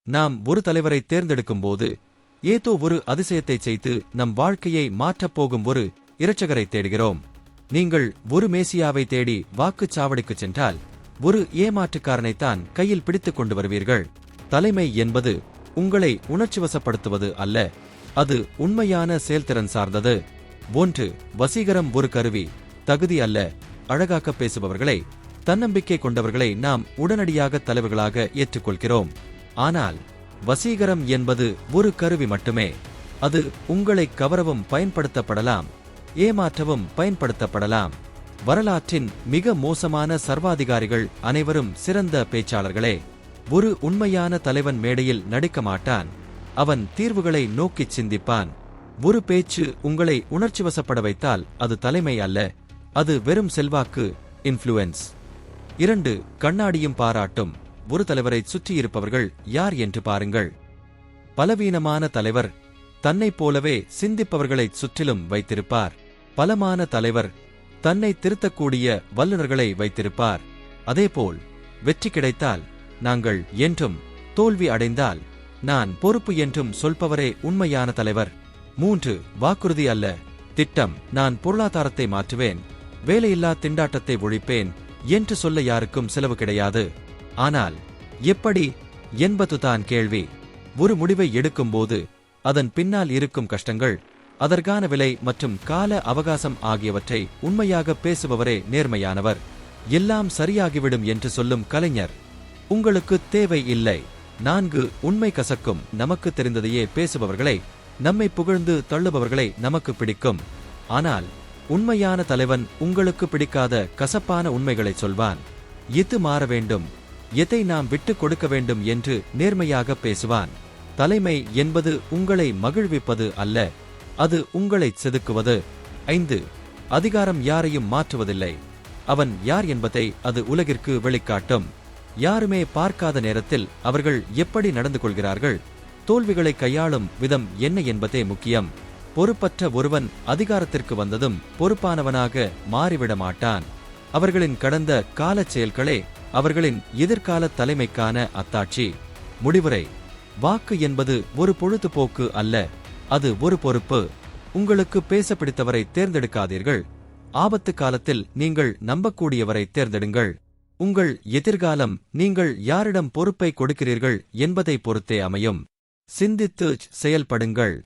நாம் ஒரு தலைவரை தேர்ந்தெடுக்கும்போது ஏதோ ஒரு அதிசயத்தைச் செய்து நம் வாழ்க்கையை மாற்றப் போகும் ஒரு இரட்சகரை தேடுகிறோம். நீங்கள் ஒரு மேசியாவை தேடி வாக்குச்சாவடிக்குச் சென்றால் ஒரு ஏமாற்றுக்காரனைத்தான் கையில் பிடித்துக் கொண்டு வருவீர்கள். தலைமை என்பது உங்களை உணர்ச்சிவசப்படுத்துவது அல்ல, அது உண்மையான செயல்திறன் சார்ந்தது. 1. வசீகரம் ஒரு கருவி, தகுதி அல்ல. அழகாக பேசுபவர்களை, தன்னம்பிக்கை கொண்டவர்களை நாம் உடனடியாக தலைவர்களாக ஏற்றுக்கொள்கிறோம். ஆனால் வசீகரம் என்பது ஒரு கருவி மட்டுமே. அது உங்களை கவரவும் பயன்படுத்தப்படலாம், ஏமாற்றவும் பயன்படுத்தப்படலாம். வரலாற்றின் மிக மோசமான சர்வாதிகாரிகள் அனைவரும் சிறந்த பேச்சாளர்களே. ஒரு உண்மையான தலைவன் மேடையில் நடிக்க மாட்டான், அவன் தீர்வுகளை நோக்கிச் சிந்திப்பான். ஒரு பேச்சு உங்களை உணர்ச்சிவசப்பட வைத்தால் அது தலைமை அல்ல, அது வெறும் செல்வாக்கு, இன்ஃப்ளூயன்ஸ். 2. கண்ணாடியும் பாராட்டும். ஒரு தலைவரை சுற்றியிருப்பவர்கள் யார் என்று பாருங்கள். பலவீனமான தலைவர் தன்னைப் போலவே சிந்திப்பவர்களைச் சுற்றிலும் வைத்திருப்பார். பலமான தலைவர் தன்னை திருத்தக்கூடிய வல்லுநர்களை வைத்திருப்பார். அதேபோல் வெற்றி கிடைத்தால் நாங்கள் என்றும், தோல்வி அடைந்தால் நான் பொறுப்பு என்றும் சொல்பவரே உண்மையான தலைவர். 3. வாக்குறுதி அல்ல, திட்டம். நான் பொருளாதாரத்தை மாற்றுவேன், வேலையில்லா திண்டாட்டத்தை ஒழிப்பேன் என்று சொல்ல யாருக்கும் செலவு கிடையாது. ஆனால் எப்படி என்பதுதான் கேள்வி. ஒரு முடிவை எடுக்கும்போது அதன் பின்னால் இருக்கும் கஷ்டங்கள், அதற்கான விலை மற்றும் கால அவகாசம் ஆகியவற்றை உண்மையாக பேசுபவரே நேர்மையானவர். எல்லாம் சரியாகிவிடும் என்று சொல்லும் கலைஞர் உங்களுக்கு தேவை இல்லை. 4. உண்மை கசக்கும். நமக்கு தெரிந்ததையே பேசுபவர்களை, நம்மை புகழ்ந்து தள்ளுபவர்களை நமக்கு பிடிக்கும். ஆனால் உண்மையான தலைவன் உங்களுக்கு பிடிக்காத கசப்பான உண்மைகளை சொல்வான். எது மாற வேண்டும், எதை நாம் விட்டுக் கொடுக்க வேண்டும் என்று நேர்மையாக பேசுவான். தலைமை என்பது உங்களை மகிழ்விப்பது அல்ல, அது உங்களைச் செதுக்குவது. 5. அதிகாரம் யாரையும் மாற்றுவதில்லை, அவன் யார் என்பதை அது உலகிற்கு வெளிக்காட்டும். யாருமே பார்க்காத நேரத்தில் அவர்கள் எப்படி நடந்து கொள்கிறார்கள், தோல்விகளை கையாளும் விதம் என்ன என்பதே முக்கியம். பொறுப்பற்ற ஒருவன் அதிகாரத்திற்கு வந்ததும் பொறுப்பானவனாக மாறிவிட மாட்டான். அவர்களின் கடந்த காலச் செயல்களே அவர்களின் எதிர்கால தலைமைக்கான அத்தாட்சி. முடிவுரை: வாக்கு என்பது ஒரு பொழுதுபோக்கு அல்ல, அது ஒரு பொறுப்பு. உங்களுக்கு பேச பிடித்தவரை தேர்ந்தெடுக்காதீர்கள், ஆபத்து காலத்தில் நீங்கள் நம்பக்கூடியவரை தேர்ந்தெடுங்கள். உங்கள் எதிர்காலம் நீங்கள் யாரிடம் பொறுப்பை கொடுக்கிறீர்கள் என்பதை பொறுத்தே அமையும். சிந்தித்து செயல்படுங்கள்.